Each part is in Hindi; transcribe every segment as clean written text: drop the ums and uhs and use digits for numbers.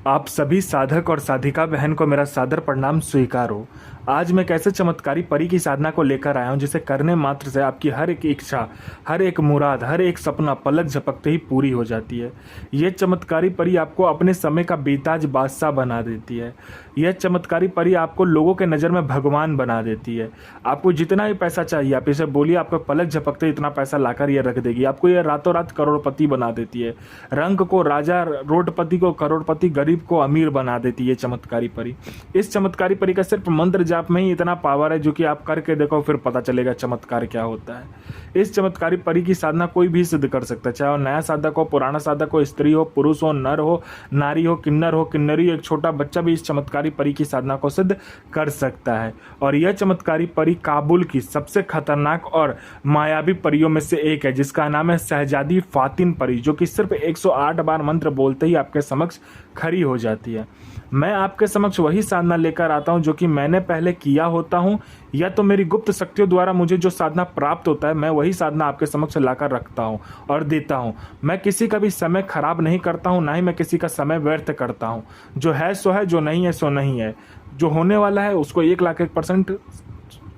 आप सभी साधक और साधिका बहन को मेरा सादर प्रणाम स्वीकार हो। आज मैं कैसे चमत्कारी परी की साधना को लेकर आया हूँ जिसे करने मात्र से आपकी हर एक इच्छा, हर एक मुराद, हर एक सपना पलक झपकते ही पूरी हो जाती है। यह चमत्कारी परी आपको अपने समय का बेताज बादशाह बना देती है। यह चमत्कारी परी आपको लोगों के नज़र में भगवान बना देती है। आपको जितना भी पैसा चाहिए आप इसे बोलिए, आपको पलक झपकते इतना पैसा लाकर यह रख देगी। आपको यह रातों रात करोड़पति बना देती है। रंग को राजा, रोडपति को करोड़पति, गरीब को अमीर बना देती है चमत्कारी परी। इस चमत्कारी परी का सिर्फ मंत्र जाप में ही इतना पावर है जो कि आप करके देखो, फिर पता चलेगा चमत्कार क्या होता है। इस चमत्कारी परी की साधना कोई भी सिद्ध कर सकता है, चाहे वो नया साधक हो, पुराना साधक हो, स्त्री हो, पुरुष हो, नर हो, नारी हो, किन्नर हो, किन्नरी, एक छोटा बच्चा भी इस चमत्कारी परी की साधना को सिद्ध कर सकता है। और यह चमत्कारी परी काबुल की सबसे खतरनाक और मायावी परियों में से एक है, जिसका नाम है शहजादी फातिन परी, जो कि सिर्फ 108 बार मंत्र बोलते ही आपके समक्ष खड़ी हो जाती है। मैं आपके समक्ष वही साधना लेकर आता हूं जो कि मैंने पहले किया होता हूं, या तो मेरी गुप्त शक्तियों द्वारा मुझे जो साधना प्राप्त होता है, मैं वही साधना आपके समक्ष लाकर रखता हूं और देता हूं। मैं किसी का भी समय खराब नहीं करता हूं, ना ही मैं किसी का समय व्यर्थ करता हूं। जो है सो है, जो नहीं है सो नहीं है। जो होने वाला है उसको 1,01%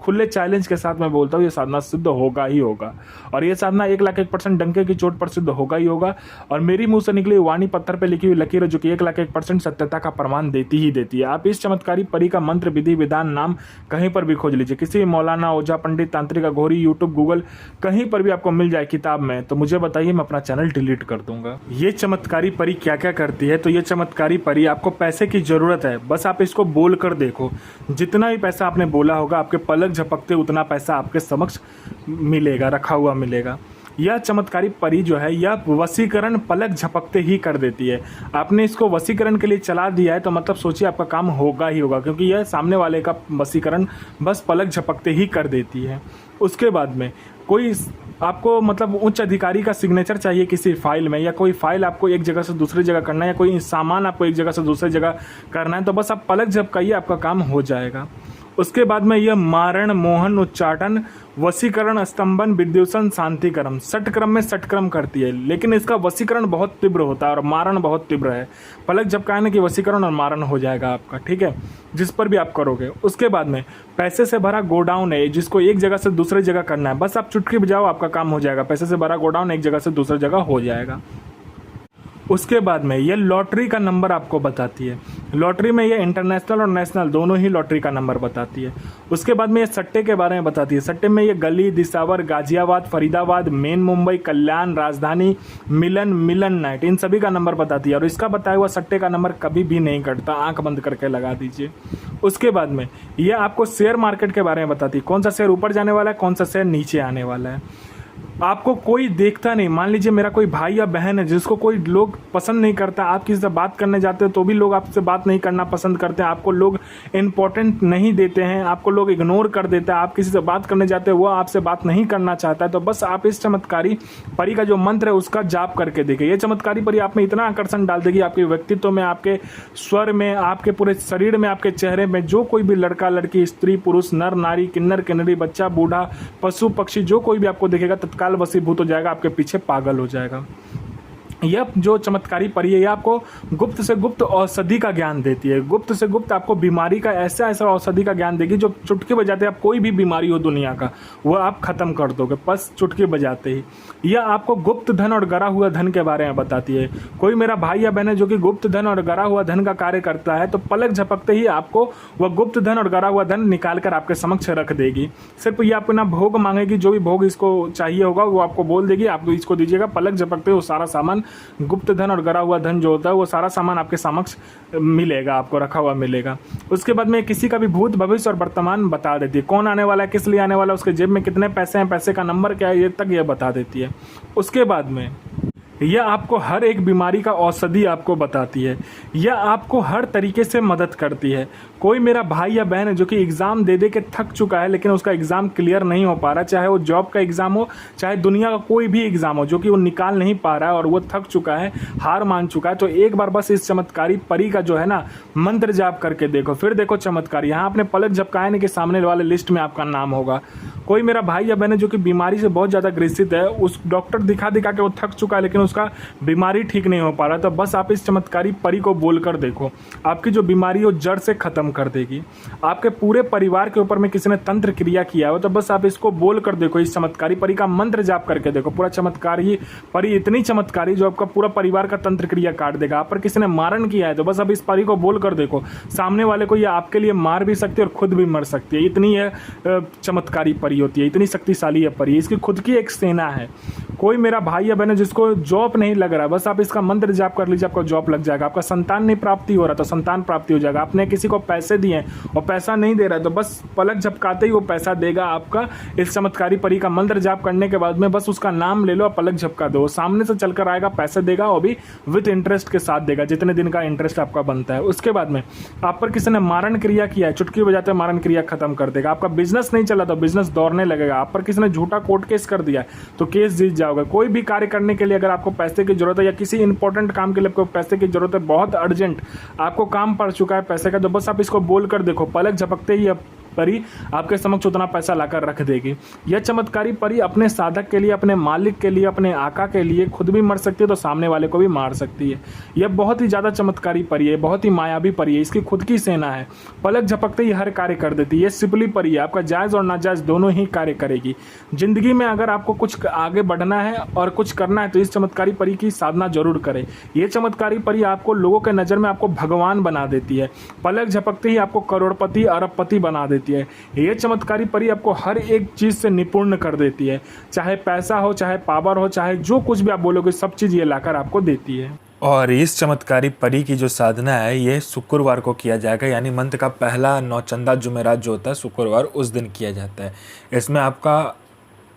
खुले चैलेंज के साथ मैं बोलता हूँ, ये साधना सिद्ध होगा ही होगा। और ये साधना 1,01% डंके की चोट पर सिद्ध होगा ही होगा। और मेरी मुंह से निकली वाणी पत्थर पे लिखी हुई लकीर जो कि 1,01% सत्यता का प्रमाण देती ही देती है। आप इस चमत्कारी परी का मंत्र, विधि, विधान, नाम कहीं पर भी खोज लीजिए, किसी भी मौलाना, ओझा, पंडित, तांत्रिक, अघोरी, यूट्यूब, गूगल, कहीं पर भी आपको मिल जाए किताब में, तो मुझे बताइए, मैं अपना चैनल डिलीट कर दूंगा। ये चमत्कारी परी क्या क्या करती है? तो ये चमत्कारी परी, आपको पैसे की जरूरत है, बस आप इसको बोल कर देखो। जितना भी पैसा आपने बोला होगा, आपके पलक झपकते उतना पैसा आपके समक्ष मिलेगा, रखा हुआ मिलेगा। यह चमत्कारी परी जो है, यह वशीकरण पलक झपकते ही कर देती है। आपने इसको वशीकरण के लिए चला दिया है तो मतलब सोचिए आपका काम होगा ही होगा, क्योंकि यह सामने वाले का वशीकरण बस पलक झपकते ही कर देती है। उसके बाद में कोई आपको मतलब उच्च अधिकारी का सिग्नेचर चाहिए किसी फाइल में, या कोई फाइल आपको एक जगह से दूसरी जगह करना है, या कोई सामान आपको एक जगह से दूसरी जगह करना है, तो बस आप पलक झपकाइए, आपका काम हो जाएगा। उसके बाद में यह मारण, मोहन, उच्चाटन, वशीकरण, स्तंभन, विद्युषण, शांतिक्रम, षटक्रम में षटक्रम करती है, लेकिन इसका वशीकरण बहुत तीव्र होता है और मारण बहुत तीव्र है। पलक झपकाने की वशीकरण और मारण हो जाएगा आपका, ठीक है, जिस पर भी आप करोगे। उसके बाद में पैसे से भरा गोडाउन है, जिसको एक जगह से दूसरी जगह करना है, बस आप चुटकी बजाओ, आपका काम हो जाएगा। पैसे से भरा गोडाउन एक जगह से दूसरी जगह हो जाएगा। उसके बाद में ये लॉटरी का नंबर आपको बताती है। लॉटरी में ये इंटरनेशनल और नेशनल दोनों ही लॉटरी का नंबर बताती है। उसके बाद में ये सट्टे के बारे में बताती है। सट्टे में ये गली, दिसावर, गाजियाबाद, फरीदाबाद, मेन मुंबई, कल्याण, राजधानी, मिलन, मिलन नाइट, इन सभी का नंबर बताती है। और इसका बताया हुआ सट्टे का नंबर कभी भी नहीं कटता, आंख बंद करके लगा दीजिए। उसके बाद में यह आपको शेयर मार्केट के बारे में बताती है, कौन सा शेयर ऊपर जाने वाला है, कौन सा शेयर नीचे आने वाला है। आपको कोई देखता नहीं, मान लीजिए मेरा कोई भाई या बहन है जिसको कोई लोग पसंद नहीं करता, आप किसी से बात करने जाते हो तो भी लोग आपसे बात नहीं करना पसंद करते हैं, आपको लोग इंपॉर्टेंट नहीं देते हैं, आपको लोग इग्नोर कर देते हैं, आप किसी से बात करने जाते हो वो आपसे बात नहीं करना चाहता है, तो बस आप इस चमत्कारी परी का जो मंत्र है उसका जाप करके देखिए। ये चमत्कारी परी आप में इतना आकर्षण डाल देगी, आपके व्यक्तित्व में, आपके स्वर में, आपके पूरे शरीर में, आपके चेहरे में, जो कोई भी लड़का लड़की, स्त्री पुरुष, नर नारी, किन्नर किन्नरी, बच्चा बूढ़ा, पशु पक्षी, जो कोई भी आपको देखेगा तत्काल वशीभूत हो जाएगा, आपके पीछे पागल हो जाएगा। यह जो चमत्कारी परी है, यह आपको गुप्त से गुप्त औषधि का ज्ञान देती है। गुप्त से गुप्त आपको बीमारी का ऐसा ऐसा औषधि का ज्ञान देगी जो चुटकी बजाते आप कोई भी बीमारी हो दुनिया का, वो आप खत्म कर दोगे बस चुटकी बजाते ही। यह आपको गुप्त धन और गरा हुआ धन के बारे में बताती है। कोई मेरा भाई या बहन है जो कि गुप्त धन और गरा हुआ धन का कार्य करता है, तो पलक झपकते ही आपको वह गुप्त धन और गरा हुआ धन निकाल कर आपके समक्ष रख देगी। सिर्फ ये अपना भोग मांगेगी, जो भी भोग इसको चाहिए होगा वो आपको बोल देगी, आप इसको दीजिएगा, पलक झपकते वो सारा सामान, गुप्त धन और गरा हुआ धन जो होता है वो सारा सामान आपके समक्ष मिलेगा, आपको रखा हुआ मिलेगा। उसके बाद में किसी का भी भूत, भविष्य और वर्तमान बता देती है, कौन आने वाला है, किस लिए आने वाला है, उसके जेब में कितने पैसे हैं, पैसे का नंबर क्या है, ये तक ये बता देती है। उसके बाद में यह आपको हर एक बीमारी का औषधि आपको बताती है। यह आपको हर तरीके से मदद करती है। कोई मेरा भाई या बहन है जो कि एग्ज़ाम दे दे के थक चुका है, लेकिन उसका एग्ज़ाम क्लियर नहीं हो पा रहा, चाहे वो जॉब का एग्ज़ाम हो, चाहे दुनिया का कोई भी एग्ज़ाम हो, जो कि वो निकाल नहीं पा रहा है और वो थक चुका है, हार मान चुका है, तो एक बार बस इस चमत्कारी परी का जो है ना मंत्र जाप करके देखो, फिर देखो चमत्कार। यहाँ आपने पलक झपकाए ना कि सामने वाले लिस्ट में आपका नाम होगा। कोई मेरा भाई या बहन है जो कि बीमारी से बहुत ज़्यादा ग्रसित है, उस डॉक्टर दिखा दिखा के वो थक चुका है, लेकिन उसका बीमारी ठीक नहीं हो पा रहा, तो बस आप इस चमत्कारी परी को बोल कर देखो, आपकी जो बीमारी हो जड़ से ख़त्म कर देगी। आपके पूरे परिवार के ऊपर में किसी ने तंत्र क्रिया किया हो तो बस आप इसको बोल कर देखो, इस चमत्कारी परी का मंत्र जाप करके देखो। पूरा चमत्कारी परी इतनी चमत्कारी जो आपका पूरा परिवार का तंत्र क्रिया काट देगा। आप पर किसी ने मारण किया है तो बस आप इस परी को बोल कर देखो, सामने वाले को ये आपके लिए मार भी सकती है और खुद भी मर सकती है। इतनी है चमत्कारी परी होती है, इतनी शक्तिशाली है परी। इसकी खुद की एक सेना है। कोई मेरा भाई या बहन है जिसको जॉब नहीं लग रहा, बस आप इसका मंत्र जाप कर लीजिए, आपको जॉब लग जाएगा। आपका संतान नहीं प्राप्ति हो रहा तो संतान प्राप्ति हो जाएगा। आपने किसी को पैसे दिए और पैसा नहीं दे रहा है तो बस पलक झपकाते ही वो पैसा देगा आपका। इस चमत्कारी परी का मंत्र जाप करने के बाद में बस उसका नाम ले लो और पलक झपका दो, सामने से चलकर आएगा, पैसे देगा और भी विद इंटरेस्ट के साथ देगा, जितने दिन का इंटरेस्ट आपका बनता है। उसके बाद में आप पर किसी ने मारण क्रिया किया है, चुटकी बजाते मारण क्रिया खत्म कर देगा। आपका बिजनेस नहीं चला तो बिजनेस दौड़ने लगेगा। आप पर किसी ने झूठा कोर्ट केस कर दिया तो केस जीत जाओगे। कोई भी कार्य करने के लिए अगर आपको पैसे की जरूरत है या किसी इंपॉर्टेंट काम के लिए आपको पैसे की जरूरत है, बहुत अर्जेंट आपको काम पड़ चुका है पैसे का, तो बस आप इसको बोल कर देखो, पलक झपकते ही परी आपके समक्ष उतना पैसा लाकर रख देगी। यह चमत्कारी परी अपने साधक के लिए, अपने मालिक के लिए, अपने आका के लिए खुद भी मर सकती है तो सामने वाले को भी मार सकती है। यह बहुत ही ज़्यादा चमत्कारी परी है, बहुत ही मायावी परी है। इसकी खुद की सेना है, पलक झपकते ही हर कार्य कर देती है। यह सिपली परी है, आपका जायज़ और नाजायज़ दोनों ही कार्य करेगी। जिंदगी में अगर आपको कुछ आगे बढ़ना है और कुछ करना है तो इस चमत्कारी परी की साधना जरूर करें। यह चमत्कारी परी आपको लोगों के नज़र में आपको भगवान बना देती है। पलक झपकते ही आपको करोड़पति अरबपति बना देती है। ये चमत्कारी परी आपको हर एक चीज से निपुण कर देती है, चाहे पैसा हो, चाहे पावर हो, चाहे जो कुछ भी आप बोलोगे सब चीज ये लाकर आपको देती है। और इस चमत्कारी परी की जो साधना है ये शुक्रवार को किया जाएगा, यानी मंथ का पहला नौचंदा जुमेरात जो होता है शुक्रवार, उस दिन किया जाता है। इसमें आपका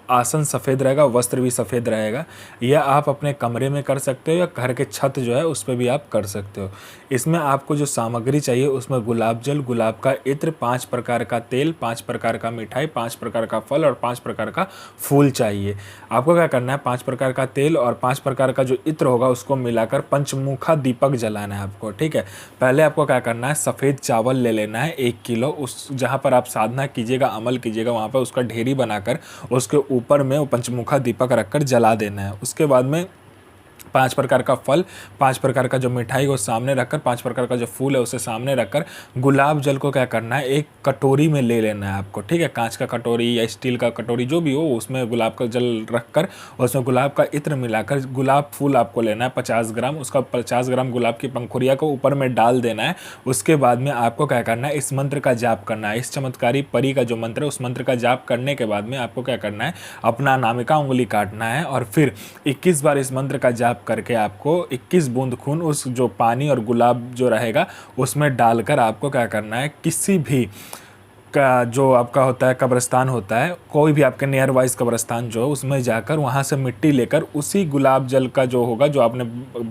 आसन सफ़ेद रहेगा, वस्त्र भी सफ़ेद रहेगा। यह आप अपने कमरे में कर सकते हो या घर के छत जो है उस पर भी आप कर सकते हो। इसमें आपको जो सामग्री चाहिए उसमें गुलाब जल, गुलाब का इत्र, 5 प्रकार का तेल, 5 प्रकार का मिठाई, 5 प्रकार का फल और 5 प्रकार का फूल चाहिए। आपको क्या करना है, 5 प्रकार का तेल और 5 प्रकार का जो इत्र होगा उसको मिलाकर पंचमुखा दीपक जलाना है आपको, ठीक है। पहले आपको क्या करना है, सफ़ेद चावल ले लेना है 1 किलो। उस जहाँ पर आप साधना कीजिएगा, अमल कीजिएगा, वहाँ पर उसका ढेरी बनाकर उसके ऊपर में वो पंचमुखा दीपक रखकर जला देना है। उसके बाद में 5 प्रकार का फल, 5 प्रकार का जो मिठाई वो सामने रखकर, 5 प्रकार का जो फूल है उसे सामने रखकर गुलाब जल को क्या करना है, एक कटोरी में ले लेना है आपको, ठीक है। कांच का कटोरी या स्टील का कटोरी जो भी हो, उसमें गुलाब का जल रखकर उसमें गुलाब का इत्र मिलाकर गुलाब फूल आपको लेना है 50 ग्राम। उसका 50 ग्राम गुलाब की पंखुड़िया को ऊपर में डाल देना है। उसके बाद में आपको क्या करना है, इस मंत्र का जाप करना है। इस चमत्कारी परी का जो मंत्र है उस मंत्र का जाप करने के बाद में आपको क्या करना है, अपना अनामिका उंगली काटना है और फिर 21 बार इस मंत्र का जाप करके आपको 21 बूंद खून उस जो पानी और गुलाब जो रहेगा उसमें डालकर आपको क्या करना है, किसी भी का जो आपका होता है कब्रिस्तान होता है, कोई भी आपके नियर वाइज कब्रिस्तान जो उसमें जाकर वहाँ से मिट्टी लेकर उसी गुलाब जल का जो होगा, जो आपने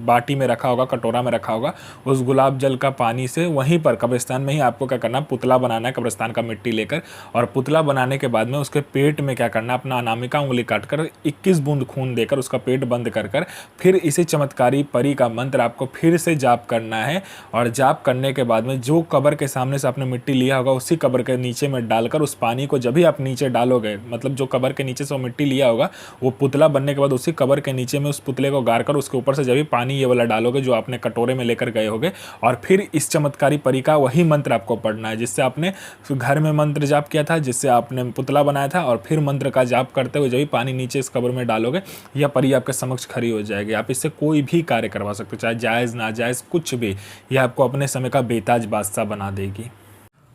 बाटी में रखा होगा, कटोरा में रखा होगा, उस गुलाब जल का पानी से वहीं पर कब्रिस्तान में ही आपको क्या करना है, पुतला बनाना है कब्रिस्तान का मिट्टी लेकर। और पुतला बनाने के बाद में उसके पेट में क्या करना है, अपना अनामिका उंगली काटकर 21 बूंद खून देकर उसका पेट बंद कर फिर इसी चमत्कारी परी का मंत्र आपको फिर से जाप करना है। और जाप करने के बाद में जो कब्र के सामने से आपने मिट्टी लिया होगा उसी कब्र के नीचे में डालकर उस पानी को जब भी आप नीचे डालोगे, मतलब जो कब्र के नीचे से वो मिट्टी लिया होगा वो पुतला बनने के बाद उसी कब्र के नीचे में उस पुतले को गाड़कर उसके ऊपर से जब भी पानी ये वाला डालोगे जो आपने कटोरे में लेकर गए होगे, और फिर इस चमत्कारी परी का वही मंत्र आपको पढ़ना है जिससे आपने घर में मंत्र जाप किया था, जिससे आपने पुतला बनाया था। और फिर मंत्र का जाप करते हुए जब भी पानी नीचे इस कब्र में डालोगे यह परी आपके समक्ष खड़ी हो जाएगी। आप इससे कोई भी कार्य करवा सकते हो, चाहे जायज़ नाजायज़ कुछ भी, यह आपको अपने समय का बेताज बादशाह बना देगी।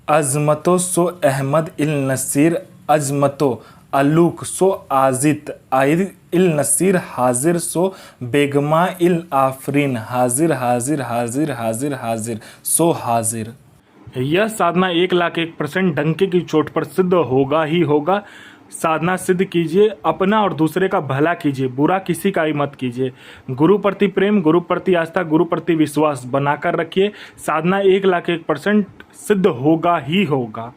अजमतो सो अहमद इल नसीर, अजमतो अलूक सो आजित आइर इल नसीर, हाजिर सो बेगमा इल आफरीन, हाजिर हाजिर हाजिर हाजिर हाजिर सो हाजिर। यह साधना 1,01,000% डंके की चोट पर सिद्ध होगा ही होगा। साधना सिद्ध कीजिए, अपना और दूसरे का भला कीजिए, बुरा किसी का ही मत कीजिए। गुरु प्रति प्रेम, गुरु प्रति आस्था, गुरु प्रति विश्वास बनाकर रखिए। साधना 1,01,000% सिद्ध होगा ही होगा।